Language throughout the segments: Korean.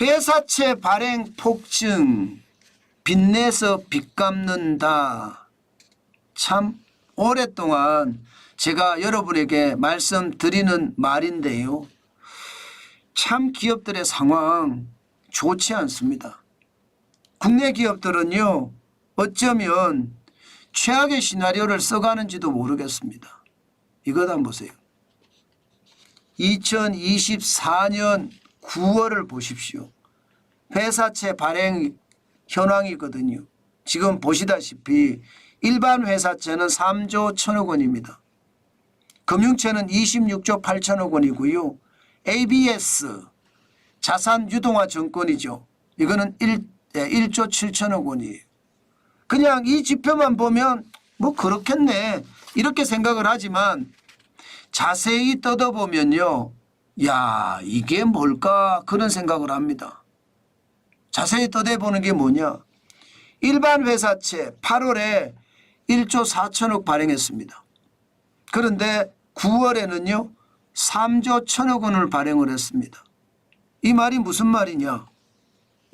회사채 발행 폭증, 빚내서 빚 갚는다. 참 오랫동안 제가 여러분에게 말씀드리는 말인데요. 참 기업들의 상황 좋지 않습니다. 국내 기업들은요, 어쩌면 최악의 시나리오를 써가는지도 모르겠습니다. 이것 한번 보세요. 2024년 9월을 보십시오. 회사채 발행 현황이거든요. 지금 보시다시피 일반 회사채는 3조 1천억 원입니다. 금융채는 26조 8천억 원이고요. ABS 자산 유동화 증권이죠. 이거는 1조 7천억 원이에요. 그냥 이 지표만 보면 뭐 그렇겠네 이렇게 생각을 하지만 자세히 뜯어보면요. 야, 이게 뭘까 그런 생각을 합니다. 자세히 뜯어보는 게 뭐냐. 일반 회사채 8월에 1조 4천억 발행했습니다. 그런데 9월에는요 3조 1천억 원을 발행을 했습니다. 이 말이 무슨 말이냐.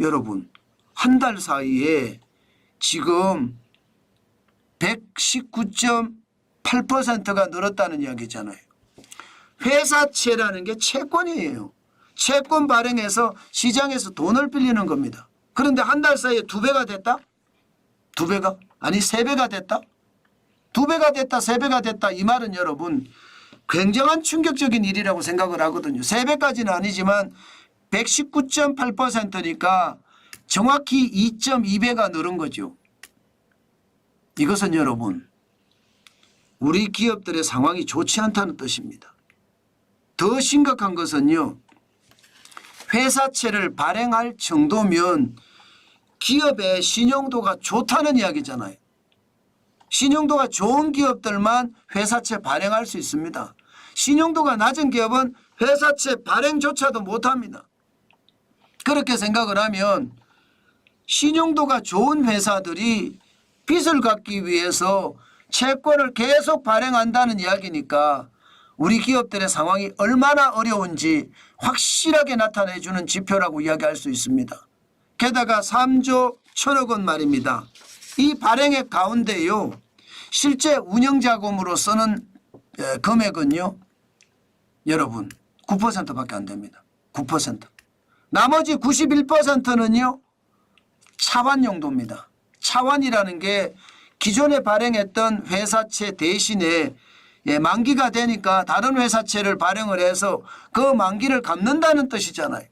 여러분 한 달 사이에 지금 119.8%가 늘었다는 이야기잖아요. 회사채라는 게 채권이에요. 채권 발행해서 시장에서 돈을 빌리는 겁니다. 그런데 한 달 사이에 2배가 됐다? 2배가? 아니 3배가 됐다? 2배가 됐다 3배가 됐다 이 말은 여러분 굉장한 충격적인 일이라고 생각을 하거든요. 3배까지는 아니지만 119.8%니까 정확히 2.2배가 늘은 거죠. 이것은 여러분 우리 기업들의 상황이 좋지 않다는 뜻입니다. 더 심각한 것은요. 회사채를 발행할 정도면 기업의 신용도가 좋다는 이야기잖아요. 신용도가 좋은 기업들만 회사채 발행할 수 있습니다. 신용도가 낮은 기업은 회사채 발행조차도 못합니다. 그렇게 생각을 하면 신용도가 좋은 회사들이 빚을 갚기 위해서 채권을 계속 발행한다는 이야기니까 우리 기업들의 상황이 얼마나 어려운지 확실하게 나타내주는 지표라고 이야기할 수 있습니다. 게다가 3조 1천억 원 말입니다. 이 발행액 가운데요. 실제 운영자금으로 쓰는 금액은요. 여러분 9%밖에 안 됩니다. 9%. 나머지 91%는요. 차환 용도입니다. 차환이라는 게 기존에 발행했던 회사채 대신에 만기가 되니까 다른 회사채를 발행을 해서 그 만기를 갚는다는 뜻이잖아요.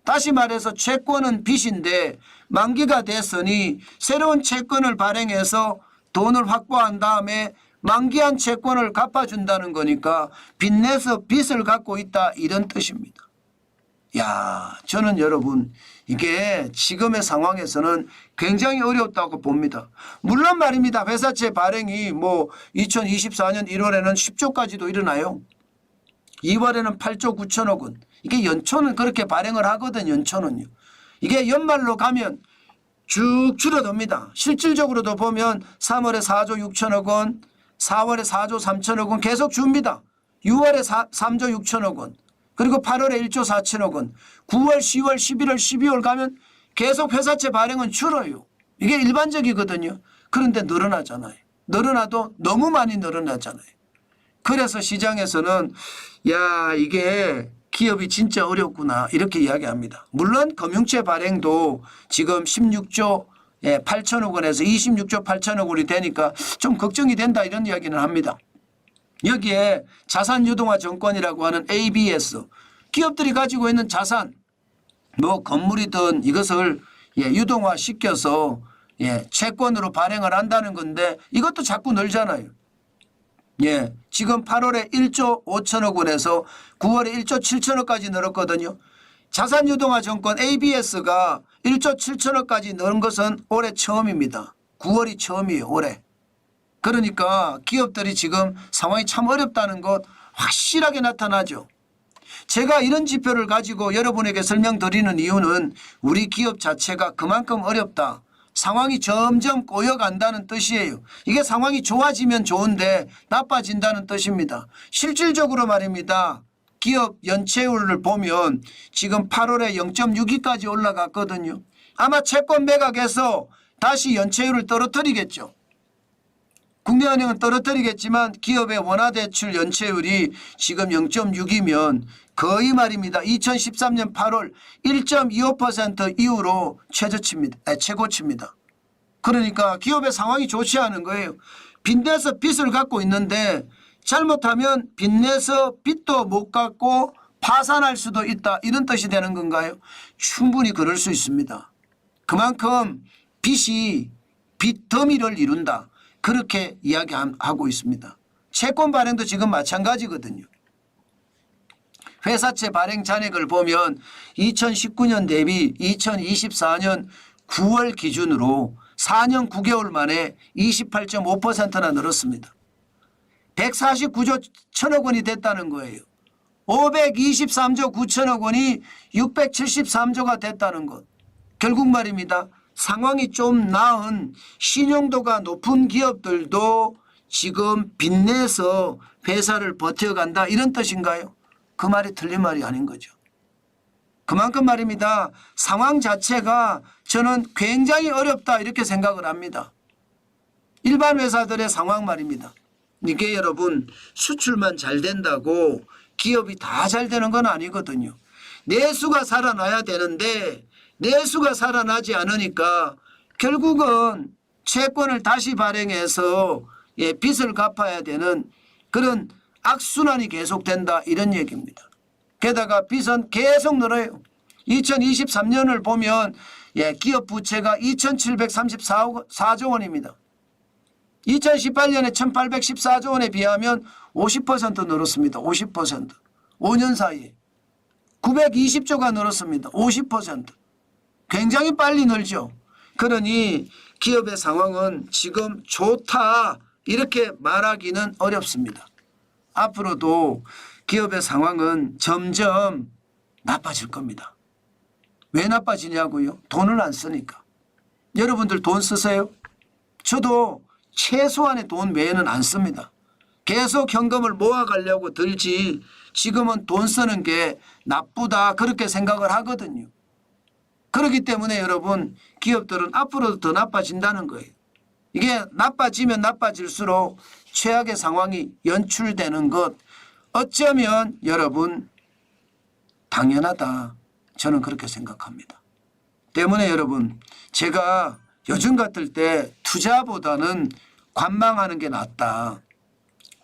다시 말해서 채권은 빚인데 만기가 됐으니 새로운 채권을 발행해서 돈을 확보한 다음에 만기한 채권을 갚아준다는 거니까 빚내서 빚을 갖고 있다 이런 뜻입니다. 야, 저는 여러분 이게 지금의 상황에서는 굉장히 어렵다고 봅니다. 물론 말입니다. 회사채 발행이 뭐 2024년 1월에는 10조까지도 일어나요. 2월에는 8조 9천억 원. 이게 연초는 그렇게 발행을 하거든. 연초는요. 이게 연말로 가면 쭉 줄어듭니다. 실질적으로도 보면 3월에 4조 6천억 원, 4월에 4조 3천억 원 계속 줍니다. 6월에 3조 6천억 원. 그리고 8월에 1조 4천억 원, 9월, 10월, 11월, 12월 가면 계속 회사채 발행은 줄어요. 이게 일반적이거든요. 그런데 늘어나잖아요. 늘어나도 너무 많이 늘어나잖아요. 그래서 시장에서는 야 이게 기업이 진짜 어렵구나 이렇게 이야기합니다. 물론 금융채 발행도 지금 16조 8천억 원에서 26조 8천억 원이 되니까 좀 걱정이 된다 이런 이야기는 합니다. 여기에 자산유동화 증권이라고 하는 ABS 기업들이 가지고 있는 자산 뭐 건물이든 이것을 유동화 시켜서 채권으로 발행을 한다는 건데 이것도 자꾸 늘잖아요. 지금 8월에 1조 5천억 원에서 9월에 1조 7천억까지 늘었거든요. 자산유동화 증권 ABS가 1조 7천억까지 늘은 것은 올해 처음입니다. 9월이 처음이에요. 올해. 그러니까 기업들이 지금 상황이 참 어렵다는 것 확실하게 나타나죠. 제가 이런 지표를 가지고 여러분에게 설명드리는 이유는 우리 기업 자체가 그만큼 어렵다. 상황이 점점 꼬여간다는 뜻이에요. 이게 상황이 좋아지면 좋은데 나빠진다는 뜻입니다. 실질적으로 말입니다. 기업 연체율을 보면 지금 8월에 0.62까지 올라갔거든요. 아마 채권 매각해서 다시 연체율을 떨어뜨리겠죠. 국내은행은 떨어뜨리겠지만 기업의 원화대출 연체율이 지금 0.6이면 거의 말입니다. 2013년 8월 1.25% 이후로 최고치입니다. 그러니까 기업의 상황이 좋지 않은 거예요. 빚내서 빚을 갖고 있는데 잘못하면 빚내서 빚도 못 갚고 파산할 수도 있다, 이런 뜻이 되는 건가요? 충분히 그럴 수 있습니다. 그만큼 빚이 빚 더미를 이룬다, 그렇게 이야기하고 있습니다. 채권 발행도 지금 마찬가지거든요. 회사채 발행 잔액을 보면 2019년 대비 2024년 9월 기준으로 4년 9개월 만에 28.5%나 늘었습니다. 149조 1천억 원이 됐다는 거예요. 523조 9천억 원이 673조가 됐다는 것. 결국 말입니다. 상황이 좀 나은 신용도가 높은 기업들도 지금 빚내서 회사를 버텨간다, 이런 뜻인가요? 그 말이 틀린 말이 아닌 거죠. 그만큼 말입니다. 상황 자체가 저는 굉장히 어렵다, 이렇게 생각을 합니다. 일반 회사들의 상황 말입니다. 이게 여러분 수출만 잘 된다고 기업이 다 잘 되는 건 아니거든요. 내수가 살아나야 되는데 내수가 살아나지 않으니까 결국은 채권을 다시 발행해서 빚을 갚아야 되는 그런 악순환이 계속된다, 이런 얘기입니다. 게다가 빚은 계속 늘어요. 2023년을 보면 기업 부채가 2,734조 원입니다. 2018년에 1,814조 원에 비하면 50% 늘었습니다. 50%. 5년 사이에. 920조가 늘었습니다. 50%. 굉장히 빨리 늘죠. 그러니 기업의 상황은 지금 좋다, 이렇게 말하기는 어렵습니다. 앞으로도 기업의 상황은 점점 나빠질 겁니다. 왜 나빠지냐고요? 돈을 안 쓰니까. 여러분들 돈 쓰세요? 저도 최소한의 돈 외에는 안 씁니다. 계속 현금을 모아가려고 들지 지금은 돈 쓰는 게 나쁘다, 그렇게 생각을 하거든요. 그렇기 때문에 여러분, 기업들은 앞으로도 더 나빠진다는 거예요. 이게 나빠지면 나빠질수록 최악의 상황이 연출되는 것, 어쩌면 여러분 당연하다, 저는 그렇게 생각합니다. 때문에 여러분, 제가 요즘 같을 때 투자보다는 관망하는 게 낫다.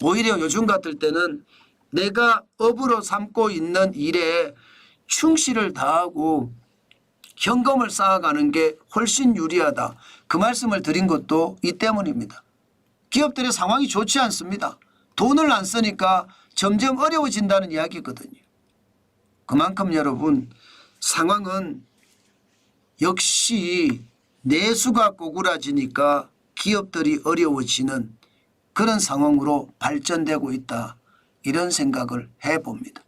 오히려 요즘 같을 때는 내가 업으로 삼고 있는 일에 충실을 다하고 현금을 쌓아가는 게 훨씬 유리하다, 그 말씀을 드린 것도 이 때문입니다. 기업들의 상황이 좋지 않습니다. 돈을 안 쓰니까 점점 어려워진다는 이야기거든요. 그만큼 여러분, 상황은 역시 내수가 꼬꾸라지니까 기업들이 어려워지는 그런 상황으로 발전되고 있다, 이런 생각을 해봅니다.